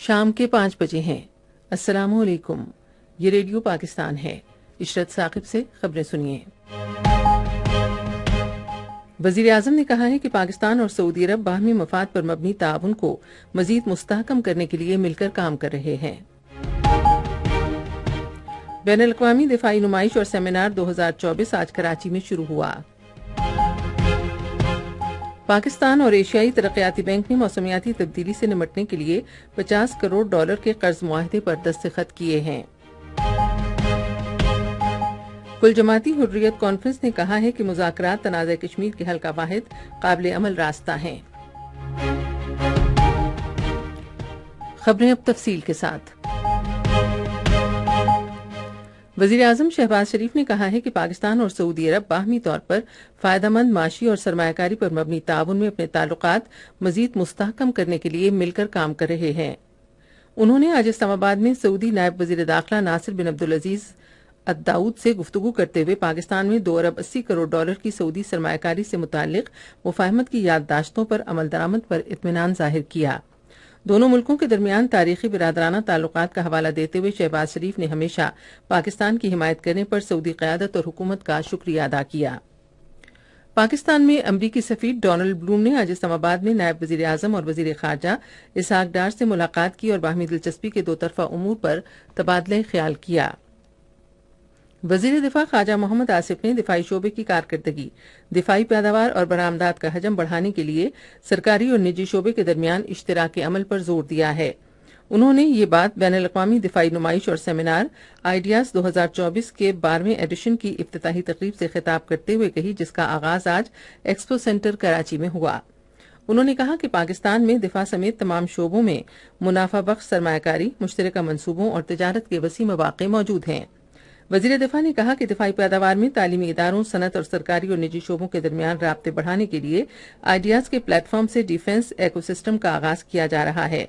شام کے 5 بجے ہیں۔ السلام علیکم، یہ ریڈیو پاکستان ہے۔ عشرت ثاقب سے خبریں سنیے۔ وزیر اعظم نے کہا ہے کہ پاکستان اور سعودی عرب باہمی مفاد پر مبنی تعاون کو مزید مستحکم کرنے کے لیے مل کر کام کر رہے ہیں۔ بین الاقوامی دفاعی نمائش اور سیمینار 2024 آج کراچی میں شروع ہوا۔ پاکستان اور ایشیائی ترقیاتی بینک نے موسمیاتی تبدیلی سے نمٹنے کے لیے $50 کروڑ کے قرض معاہدے پر دستخط کیے ہیں۔ کل جماعتی حریت کانفرنس نے کہا ہے کہ مذاکرات تنازع کشمیر کے حل کا واحد قابل عمل راستہ ہیں۔ خبریں اب تفصیل کے ساتھ۔ وزیر اعظم شہباز شریف نے کہا ہے کہ پاکستان اور سعودی عرب باہمی طور پر فائدہ مند معاشی اور سرمایہ کاری پر مبنی تعاون میں اپنے تعلقات مزید مستحکم کرنے کے لیے مل کر کام کر رہے ہیں۔ انہوں نے آج اسلام آباد میں سعودی نائب وزیر داخلہ ناصر بن عبدالعزیز الداؤد سے گفتگو کرتے ہوئے پاکستان میں $2.80 کروڑ کی سعودی سرمایہ کاری سے متعلق مفاہمت کی یادداشتوں پر عمل درآمد پر اطمینان ظاہر کیا۔ دونوں ملکوں کے درمیان تاریخی برادرانہ تعلقات کا حوالہ دیتے ہوئے شہباز شریف نے ہمیشہ پاکستان کی حمایت کرنے پر سعودی قیادت اور حکومت کا شکریہ ادا کیا۔ پاکستان میں امریکی سفیر ڈونلڈ بلوم نے آج اسلام آباد میں نائب وزیر اعظم اور وزیر خارجہ اسحاق ڈار سے ملاقات کی اور باہمی دلچسپی کے دو طرفہ امور پر تبادلہ خیال کیا۔ وزیر دفاع خواجہ محمد آصف نے دفاعی شعبے کی کارکردگی، دفاعی پیداوار اور برآمدات کا حجم بڑھانے کے لیے سرکاری اور نجی شعبے کے درمیان اشتراک عمل پر زور دیا ہے۔ انہوں نے یہ بات بین الاقوامی دفاعی نمائش اور سیمینار آئیڈیاز 2024 کے 12ویں ایڈیشن کی افتتاحی تقریب سے خطاب کرتے ہوئے کہی، جس کا آغاز آج ایکسپو سینٹر کراچی میں ہوا۔ انہوں نے کہا کہ پاکستان میں دفاع سمیت تمام شعبوں میں منافع بخش سرمایہ کاری، مشترکہ منصوبوں اور تجارت کے وسیع مواقع موجود ہیں۔ وزیر دفاع نے کہا کہ دفاعی پیداوار میں تعلیمی اداروں، صنعت اور سرکاری اور نجی شعبوں کے درمیان رابطے بڑھانے کے لیے آئیڈیاز کے پلیٹ فارم سے ڈیفنس ایکو سسٹم کا آغاز کیا جا رہا ہے۔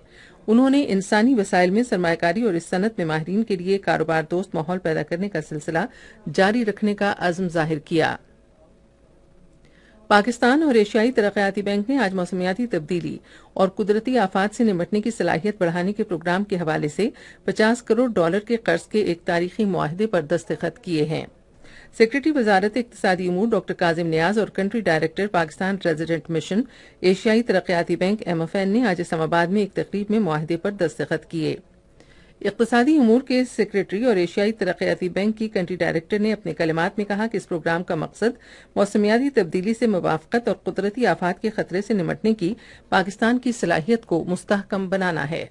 انہوں نے انسانی وسائل میں سرمایہ کاری اور اس صنعت میں ماہرین کے لیے کاروبار دوست ماحول پیدا کرنے کا سلسلہ جاری رکھنے کا عزم ظاہر کیا۔ پاکستان اور ایشیائی ترقیاتی بینک نے آج موسمیاتی تبدیلی اور قدرتی آفات سے نمٹنے کی صلاحیت بڑھانے کے پروگرام کے حوالے سے $50 کروڑ کے قرض کے ایک تاریخی معاہدے پر دستخط کیے ہیں۔ سیکریٹری وزارت اقتصادی امور ڈاکٹر کاظم نیاز اور country director Pakistan resident mission ایشیائی ترقیاتی بینک MFN نے آج اسلام آباد میں ایک تقریب میں معاہدے پر دستخط کیے۔ اقتصادی امور کے سیکریٹری اور ایشیائی ترقیاتی بینک کی کنٹری ڈائریکٹر نے اپنے کلمات میں کہا کہ اس پروگرام کا مقصد موسمیاتی تبدیلی سے موافقت اور قدرتی آفات کے خطرے سے نمٹنے کی پاکستان کی صلاحیت کو مستحکم بنانا ہے۔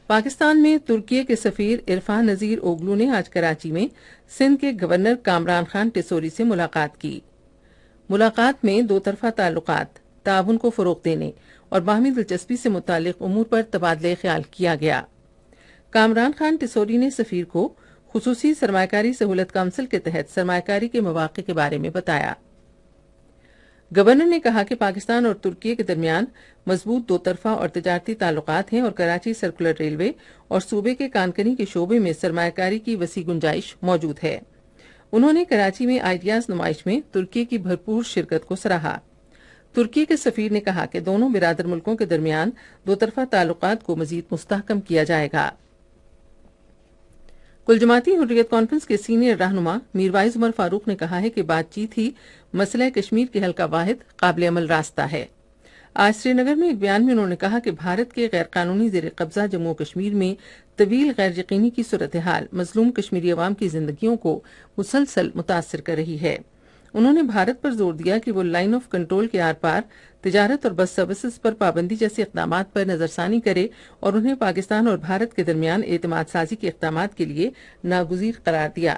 پاکستان میں ترکی کے سفیر عرفان نذیر اوگلو نے آج کراچی میں سندھ کے گورنر کامران خان ٹیسوری سے ملاقات کی۔ ملاقات میں دو طرفہ تعلقات، تعاون کو فروغ دینے اور باہمی دلچسپی سے متعلق امور پر تبادلہ خیال کیا گیا۔ کامران خان ٹیسوری نے سفیر کو خصوصی سرمایہ کاری سہولت کونسل کے تحت سرمایہ کاری کے مواقع کے بارے میں بتایا۔ گورنر نے کہا کہ پاکستان اور ترکی کے درمیان مضبوط دو طرفہ اور تجارتی تعلقات ہیں اور کراچی سرکولر ریلوے اور صوبے کے کانکنی کے شعبے میں سرمایہ کاری کی وسیع گنجائش موجود ہے۔ انہوں نے کراچی میں آئیڈیاز نمائش میں ترکی کی بھرپور شرکت کو سراہا۔ ترکی کے سفیر نے کہا کہ دونوں برادر ملکوں کے درمیان دو طرفہ تعلقات کو مزید مستحکم کیا جائے گا۔ کل جماعتی حریت کانفرنس کے سینئر رہنما میر وائز عمر فاروق نے کہا ہے کہ بات چیت ہی مسئلہ کشمیر کے حل کا واحد قابل عمل راستہ ہے۔ آج سری نگر میں ایک بیان میں انہوں نے کہا کہ بھارت کے غیر قانونی زیر قبضہ جموں و کشمیر میں طویل غیر یقینی کی صورتحال مظلوم کشمیری عوام کی زندگیوں کو مسلسل متاثر کر رہی ہے۔ انہوں نے بھارت پر زور دیا کہ وہ لائن آف کنٹرول کے آر پار تجارت اور بس سروسز پر پابندی جیسے اقدامات پر نظر ثانی کرے اور انہیں پاکستان اور بھارت کے درمیان اعتماد سازی کے اقدامات کے لیے ناگزیر قرار دیا۔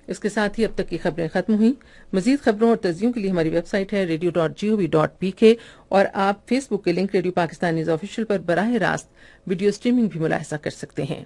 اس کے ساتھ ہی اب تک کی خبریں ختم ہوئیں۔ مزید خبروں اور تجزیوں کے لیے ہماری ویب سائٹ ہے radio.gov.pk اور آپ فیس بک کے link radio Pakistan news official پر براہ راست ویڈیو سٹریمنگ بھی ملاحظہ کر سکتے ہیں۔